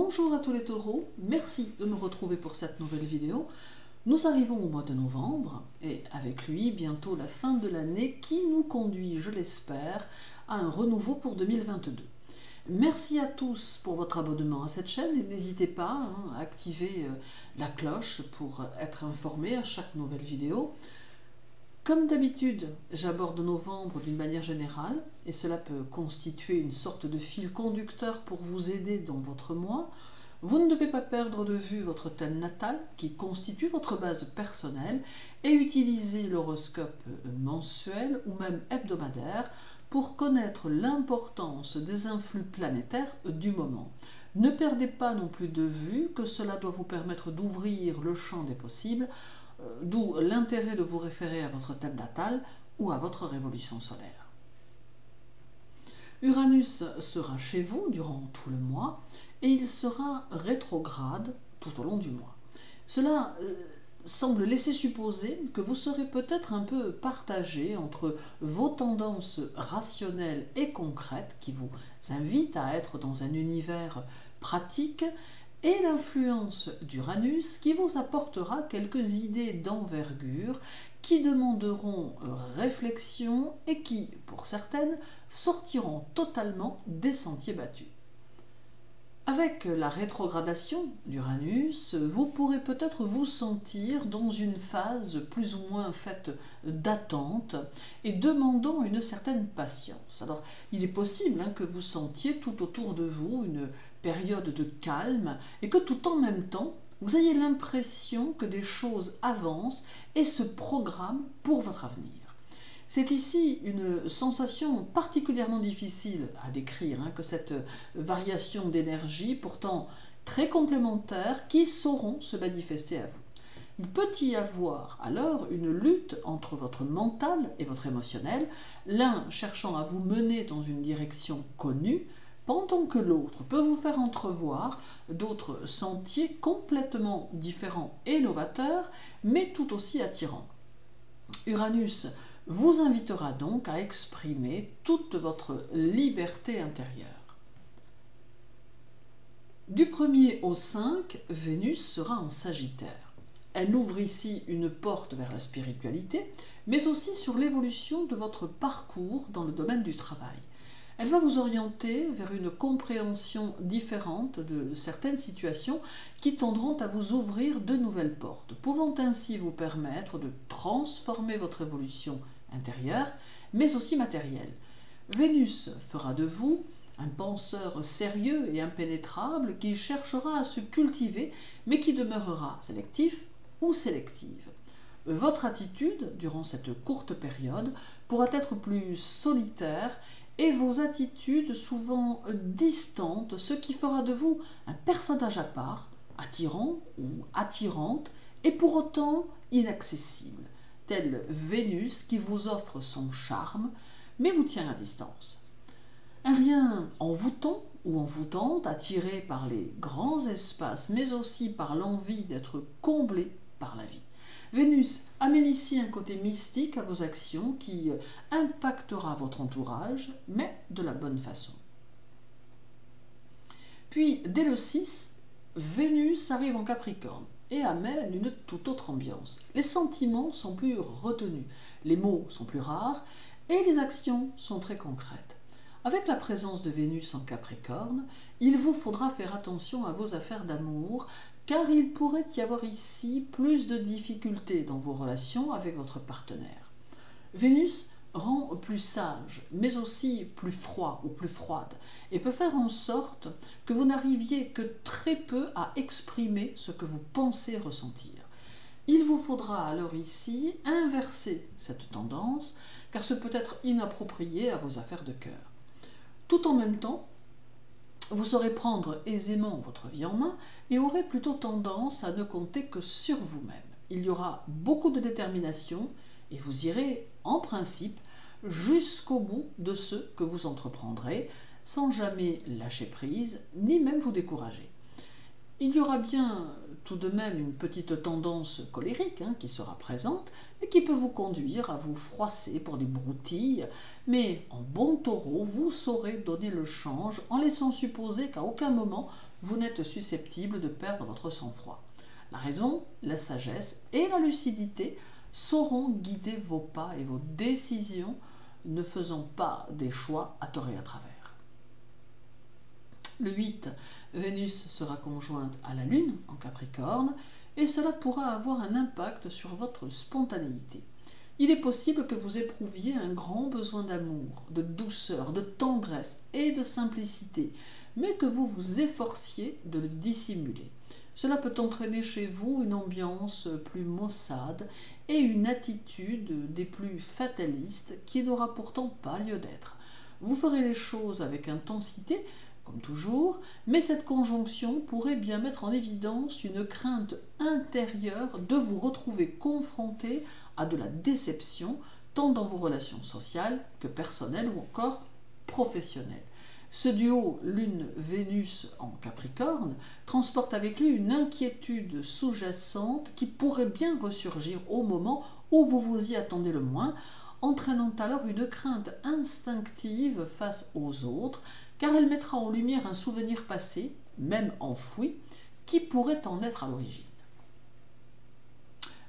Bonjour à tous les taureaux, merci de nous retrouver pour cette nouvelle vidéo. Nous arrivons au mois de novembre et avec lui bientôt la fin de l'année qui nous conduit, je l'espère, à un renouveau pour 2022. Merci à tous pour votre abonnement à cette chaîne et n'hésitez pas à activer la cloche pour être informé à chaque nouvelle vidéo. Comme d'habitude, j'aborde novembre d'une manière générale et cela peut constituer une sorte de fil conducteur pour vous aider dans votre mois. Vous ne devez pas perdre de vue votre thème natal qui constitue votre base personnelle et utiliser l'horoscope mensuel ou même hebdomadaire pour connaître l'importance des influx planétaires du moment. Ne perdez pas non plus de vue que cela doit vous permettre d'ouvrir le champ des possibles, d'où l'intérêt de vous référer à votre thème natal ou à votre révolution solaire. Uranus sera chez vous durant tout le mois et il sera rétrograde tout au long du mois. Cela semble laisser supposer que vous serez peut-être un peu partagé entre vos tendances rationnelles et concrètes qui vous invitent à être dans un univers pratique et l'influence d'Uranus qui vous apportera quelques idées d'envergure qui demanderont réflexion et qui, pour certaines, sortiront totalement des sentiers battus. Avec la rétrogradation d'Uranus, vous pourrez peut-être vous sentir dans une phase plus ou moins faite d'attente et demandant une certaine patience. Alors, il est possible que vous sentiez tout autour de vous une période de calme et que tout en même temps, vous ayez l'impression que des choses avancent et se programment pour votre avenir. C'est ici une sensation particulièrement difficile à décrire que cette variation d'énergie, pourtant très complémentaires, qui sauront se manifester à vous. Il peut y avoir alors une lutte entre votre mental et votre émotionnel, l'un cherchant à vous mener dans une direction connue, pendant que l'autre peut vous faire entrevoir d'autres sentiers complètement différents et novateurs, mais tout aussi attirants. Uranus vous invitera donc à exprimer toute votre liberté intérieure. Du 1er au 5, Vénus sera en Sagittaire. Elle ouvre ici une porte vers la spiritualité, mais aussi sur l'évolution de votre parcours dans le domaine du travail. Elle va vous orienter vers une compréhension différente de certaines situations qui tendront à vous ouvrir de nouvelles portes, pouvant ainsi vous permettre de transformer votre évolution intérieure, mais aussi matérielle. Vénus fera de vous un penseur sérieux et impénétrable qui cherchera à se cultiver, mais qui demeurera sélectif ou sélective. Votre attitude, durant cette courte période, pourra être plus solitaire et vos attitudes souvent distantes, ce qui fera de vous un personnage à part, attirant ou attirante, et pour autant inaccessible, tel Vénus qui vous offre son charme, mais vous tient à distance. Un rien envoûtant ou envoûtante, attiré par les grands espaces, mais aussi par l'envie d'être comblé par la vie. Vénus amène ici un côté mystique à vos actions qui impactera votre entourage, mais de la bonne façon. Puis, dès le 6, Vénus arrive en Capricorne et amène une toute autre ambiance. Les sentiments sont plus retenus, les mots sont plus rares et les actions sont très concrètes. Avec la présence de Vénus en Capricorne, il vous faudra faire attention à vos affaires d'amour, car il pourrait y avoir ici plus de difficultés dans vos relations avec votre partenaire. Vénus rend plus sage, mais aussi plus froid ou plus froide, et peut faire en sorte que vous n'arriviez que très peu à exprimer ce que vous pensez ressentir. Il vous faudra alors ici inverser cette tendance, car ce peut être inapproprié à vos affaires de cœur. Tout en même temps, vous saurez prendre aisément votre vie en main et aurez plutôt tendance à ne compter que sur vous-même. Il y aura beaucoup de détermination et vous irez, en principe, jusqu'au bout de ce que vous entreprendrez, sans jamais lâcher prise, ni même vous décourager. Il y aura bien tout de même une petite tendance colérique qui sera présente et qui peut vous conduire à vous froisser pour des broutilles, mais en bon taureau, vous saurez donner le change en laissant supposer qu'à aucun moment vous n'êtes susceptible de perdre votre sang-froid. La raison, la sagesse et la lucidité sauront guider vos pas et vos décisions, ne faisant pas des choix à tort et à travers. Le 8, Vénus sera conjointe à la Lune en Capricorne et cela pourra avoir un impact sur votre spontanéité. Il est possible que vous éprouviez un grand besoin d'amour, de douceur, de tendresse et de simplicité, mais que vous vous efforciez de le dissimuler. Cela peut entraîner chez vous une ambiance plus maussade et une attitude des plus fatalistes qui n'aura pourtant pas lieu d'être. Vous ferez les choses avec intensité, comme toujours, mais cette conjonction pourrait bien mettre en évidence une crainte intérieure de vous retrouver confronté à de la déception, tant dans vos relations sociales que personnelles ou encore professionnelles. Ce duo Lune-Vénus en Capricorne transporte avec lui une inquiétude sous-jacente qui pourrait bien ressurgir au moment où vous vous y attendez le moins, entraînant alors une crainte instinctive face aux autres, car elle mettra en lumière un souvenir passé, même enfoui, qui pourrait en être à l'origine.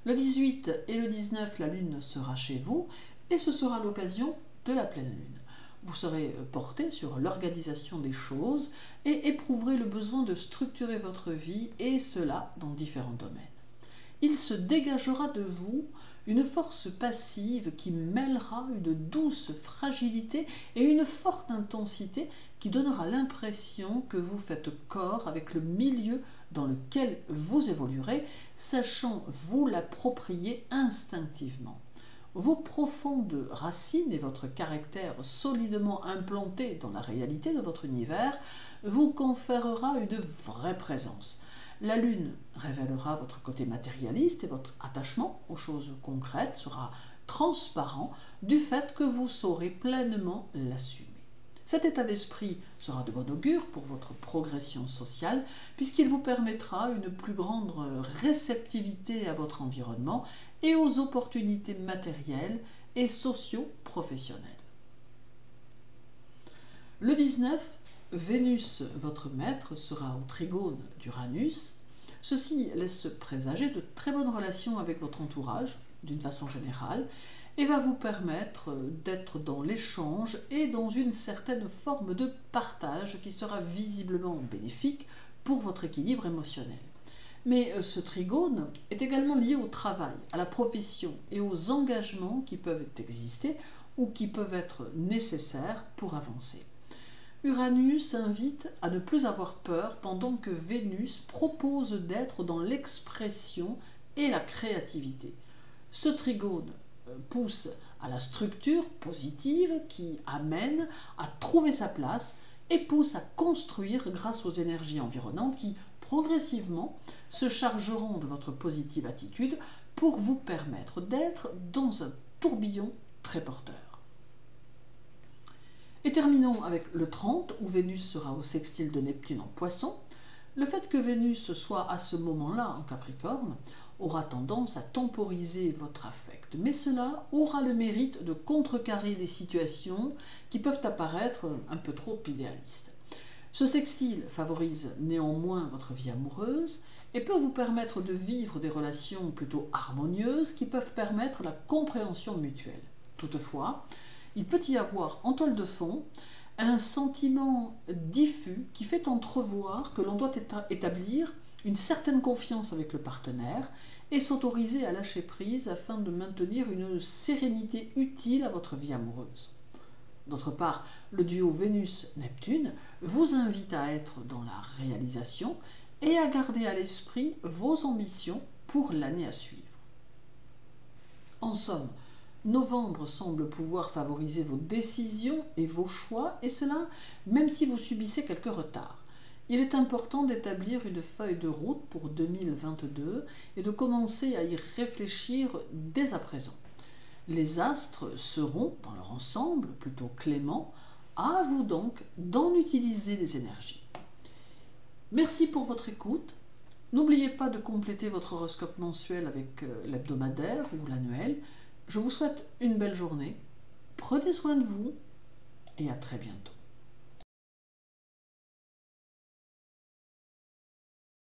Le 18 et le 19, la Lune sera chez vous, et ce sera l'occasion de la pleine Lune. Vous serez porté sur l'organisation des choses et éprouverez le besoin de structurer votre vie, et cela dans différents domaines. Il se dégagera de vous une force passive qui mêlera une douce fragilité et une forte intensité qui donnera l'impression que vous faites corps avec le milieu dans lequel vous évoluerez, sachant vous l'approprier instinctivement. Vos profondes racines et votre caractère solidement implanté dans la réalité de votre univers vous conférera une vraie présence. La Lune révélera votre côté matérialiste et votre attachement aux choses concrètes sera transparent du fait que vous saurez pleinement l'assumer. Cet état d'esprit sera de bon augure pour votre progression sociale puisqu'il vous permettra une plus grande réceptivité à votre environnement et aux opportunités matérielles et socio-professionnelles. Le 19, Vénus, votre maître, sera au trigone d'Uranus. Ceci laisse présager de très bonnes relations avec votre entourage, d'une façon générale, et va vous permettre d'être dans l'échange et dans une certaine forme de partage qui sera visiblement bénéfique pour votre équilibre émotionnel. Mais ce trigone est également lié au travail, à la profession et aux engagements qui peuvent exister ou qui peuvent être nécessaires pour avancer. Uranus invite à ne plus avoir peur pendant que Vénus propose d'être dans l'expression et la créativité. Ce trigone pousse à la structure positive qui amène à trouver sa place et pousse à construire grâce aux énergies environnantes qui, progressivement, se chargeront de votre positive attitude pour vous permettre d'être dans un tourbillon très porteur. Et terminons avec le 30, où Vénus sera au sextile de Neptune en Poisson. Le fait que Vénus soit à ce moment-là en Capricorne aura tendance à temporiser votre affect, mais cela aura le mérite de contrecarrer les situations qui peuvent apparaître un peu trop idéalistes. Ce sextile favorise néanmoins votre vie amoureuse et peut vous permettre de vivre des relations plutôt harmonieuses qui peuvent permettre la compréhension mutuelle. Toutefois, il peut y avoir en toile de fond un sentiment diffus qui fait entrevoir que l'on doit établir une certaine confiance avec le partenaire et s'autoriser à lâcher prise afin de maintenir une sérénité utile à votre vie amoureuse. D'autre part, le duo Vénus-Neptune vous invite à être dans la réalisation et à garder à l'esprit vos ambitions pour l'année à suivre. En somme, novembre semble pouvoir favoriser vos décisions et vos choix, et cela même si vous subissez quelques retards. Il est important d'établir une feuille de route pour 2022 et de commencer à y réfléchir dès à présent. Les astres seront, dans leur ensemble, plutôt cléments, à vous donc d'en utiliser les énergies. Merci pour votre écoute N'oubliez pas de compléter votre horoscope mensuel avec l'hebdomadaire ou l'annuel. Je vous souhaite une belle journée. Prenez soin de vous et à très bientôt.